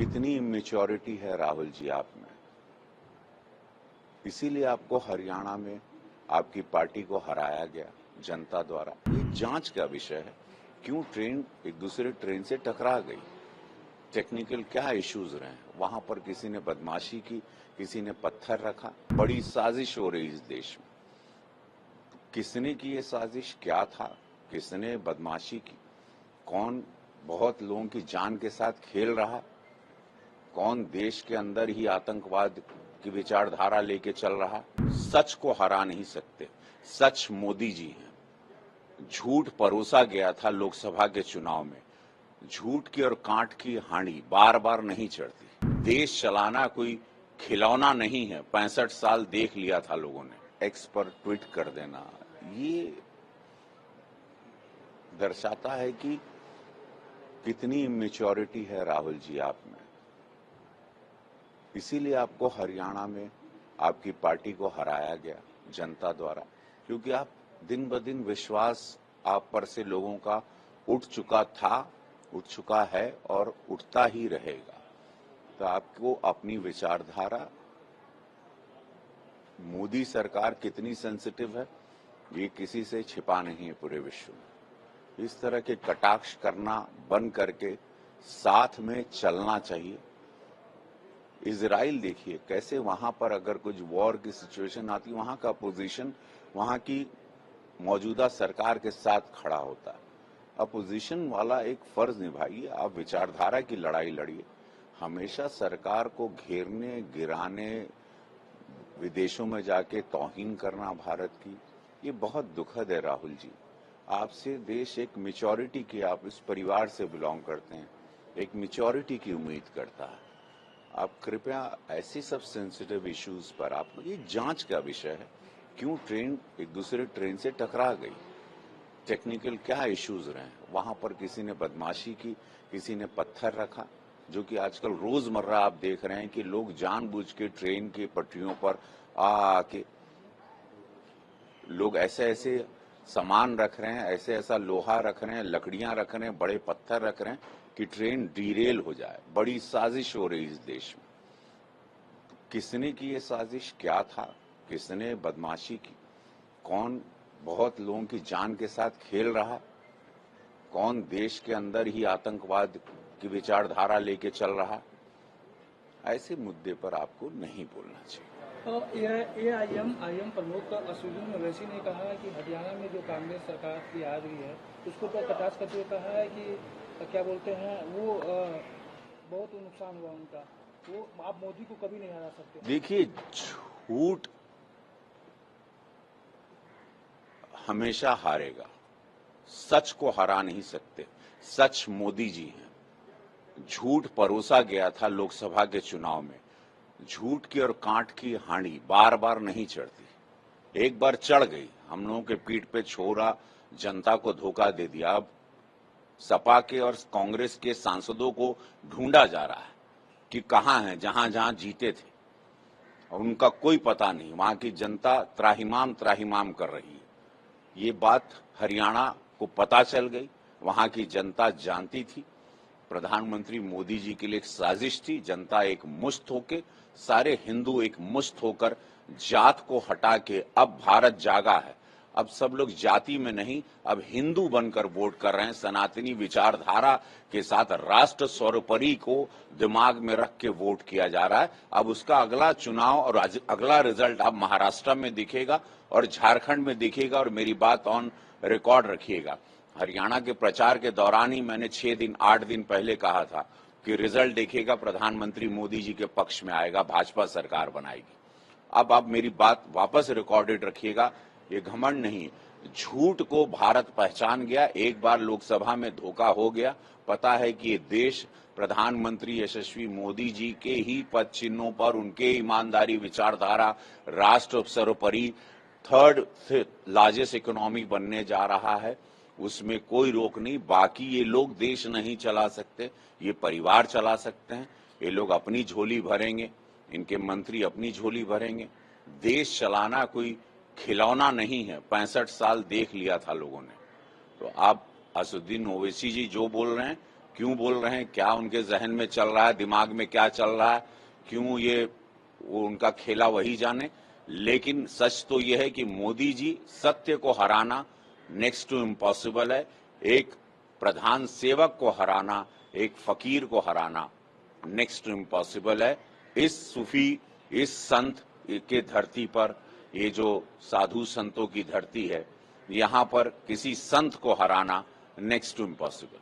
कितनी इमेच्योरिटी है राहुल जी आप में। इसीलिए आपको हरियाणा में आपकी पार्टी को हराया गया जनता द्वारा। ये जांच का विषय है, क्यों ट्रेन एक दूसरे ट्रेन से टकरा गई, टेक्निकल क्या इश्यूज रहे, वहां पर किसी ने बदमाशी की, किसी ने पत्थर रखा। बड़ी साजिश हो रही इस देश में। किसने की ये साजिश, क्या था, किसने बदमाशी की, कौन बहुत लोगों की जान के साथ खेल रहा, कौन देश के अंदर ही आतंकवाद की विचारधारा लेके चल रहा। सच को हरा नहीं सकते। सच मोदी जी हैं। झूठ परोसा गया था लोकसभा के चुनाव में। झूठ की और कांट की हांडी बार बार नहीं चढ़ती। देश चलाना कोई खिलौना नहीं है। 65 साल देख लिया था लोगों ने। एक्स पर ट्वीट कर देना ये दर्शाता है कि कितनी इमेच्योरिटी है राहुल जी आप में। इसीलिए आपको हरियाणा में आपकी पार्टी को हराया गया जनता द्वारा, क्योंकि आप दिन ब दिन विश्वास आप पर से लोगों का उठ चुका था, उठ चुका है और उठता ही रहेगा। तो आपको अपनी विचारधारा, मोदी सरकार कितनी सेंसिटिव है ये किसी से छिपा नहीं है पूरे विश्व में। इस तरह के कटाक्ष करना बंद करके साथ में चलना चाहिए। इजराइल देखिए कैसे वहां पर अगर कुछ वॉर की सिचुएशन आती, वहां का अपोजिशन वहां की मौजूदा सरकार के साथ खड़ा होता है। अपोजिशन वाला एक फर्ज निभाइए, आप विचारधारा की लड़ाई लड़िए। हमेशा सरकार को घेरने, गिराने, विदेशों में जाके तौहीन करना भारत की, ये बहुत दुखद है राहुल जी। आपसे देश एक मैच्योरिटी की, आप इस परिवार से बिलोंग करते हैं, एक मैच्योरिटी की उम्मीद करता है। आप कृपया ऐसे सब सेंसिटिव इश्यूज पर, आप ये जांच का विषय है, क्यों ट्रेन एक दूसरे ट्रेन से टकरा गई, टेक्निकल क्या इश्यूज रहे, वहां पर किसी ने बदमाशी की, किसी ने पत्थर रखा, जो कि आजकल रोजमर्रा आप देख रहे हैं कि लोग जानबूझ के ट्रेन के पटरियों पर आके लोग ऐसे ऐसे सामान रख रहे हैं, ऐसे ऐसा लोहा रख रहे हैं, लकड़ियां रख रहे हैं, बड़े पत्थर रख रहे हैं कि ट्रेन डीरेल हो जाए। बड़ी साजिश हो रही इस देश में। किसने की ये साजिश, क्या था, किसने बदमाशी की, कौन बहुत लोगों की जान के साथ खेल रहा, कौन देश के अंदर ही आतंकवाद की विचारधारा लेके चल रहा, ऐसे मुद्दे पर आपको नहीं बोलना चाहिए। एआईएम प्रमुख असदुद्दीन ओवैसी ने कहा है कि हरियाणा में जो कांग्रेस सरकार की आ रही है उसको तो कटाक्ष करते हुए कहा है कि क्या बोलते हैं वो बहुत नुकसान हुआ उनका, वो आप मोदी को कभी नहीं हरा सकते। देखिए, झूठ हमेशा हारेगा, सच को हरा नहीं सकते। सच मोदी जी हैं। झूठ परोसा गया था लोकसभा के चुनाव में। झूठ की और कांट की हांडी बार बार नहीं चढ़ती। एक बार चढ़ गई, हम लोगों के पीठ पे छोड़ा, जनता को धोखा दे दिया। अब सपा के और कांग्रेस के सांसदों को ढूंढा जा रहा है कि कहां हैं, जहां जहां जीते थे, और उनका कोई पता नहीं। वहां की जनता त्राहिमाम त्राहिमाम कर रही है। ये बात हरियाणा को पता चल गई, वहां की जनता जानती थी। प्रधानमंत्री मोदी जी के लिए एक साजिश थी। जनता एक मुश्त होके, सारे हिंदू एक मुश्त होकर जात को हटा के अब भारत जागा है। अब सब लोग जाति में नहीं, अब हिंदू बनकर वोट कर रहे हैं। सनातनी विचारधारा के साथ राष्ट्र सर्वोपरि को दिमाग में रख के वोट किया जा रहा है। अब उसका अगला चुनाव और अगला रिजल्ट अब महाराष्ट्र में दिखेगा और झारखंड में दिखेगा। और मेरी बात ऑन रिकॉर्ड रखिएगा, हरियाणा के प्रचार के दौरान ही मैंने 6 दिन 8 दिन पहले कहा था कि रिजल्ट देखिएगा, प्रधानमंत्री मोदी जी के पक्ष में आएगा, भाजपा सरकार बनाएगी। अब आप मेरी बात वापस रिकॉर्डेड रखिएगा, ये घमंड नहीं, झूठ को भारत पहचान गया। एक बार लोकसभा में धोखा हो गया। पता है कि ये देश प्रधानमंत्री यशस्वी मोदी जी के ही पद चिन्हों पर, उनके ईमानदारी विचारधारा, राष्ट्र सर्वोपरि थर्ड लार्जेस्ट इकोनॉमी बनने जा रहा है। उसमें कोई रोक नहीं। बाकी ये लोग देश नहीं चला सकते, ये परिवार चला सकते हैं। ये लोग अपनी झोली भरेंगे, इनके मंत्री अपनी झोली भरेंगे। देश चलाना कोई खिलौना नहीं है। 65 साल देख लिया था लोगों ने। तो आप असदुद्दीन ओवैसी जी जो बोल रहे हैं क्यों बोल रहे हैं, क्या उनके जहन में चल रहा है, दिमाग में क्या चल रहा है, क्यों ये वो उनका खेला वही जाने। लेकिन सच तो यह है कि मोदी जी सत्य को हराना नेक्स्ट टू इम्पॉसिबल है। एक प्रधान सेवक को हराना, एक फकीर को हराना नेक्स्ट टू इम्पॉसिबल है। इस सूफी, इस संत के धरती पर, ये जो साधु संतों की धरती है, यहाँ पर किसी संत को हराना नेक्स्ट टू इम्पॉसिबल।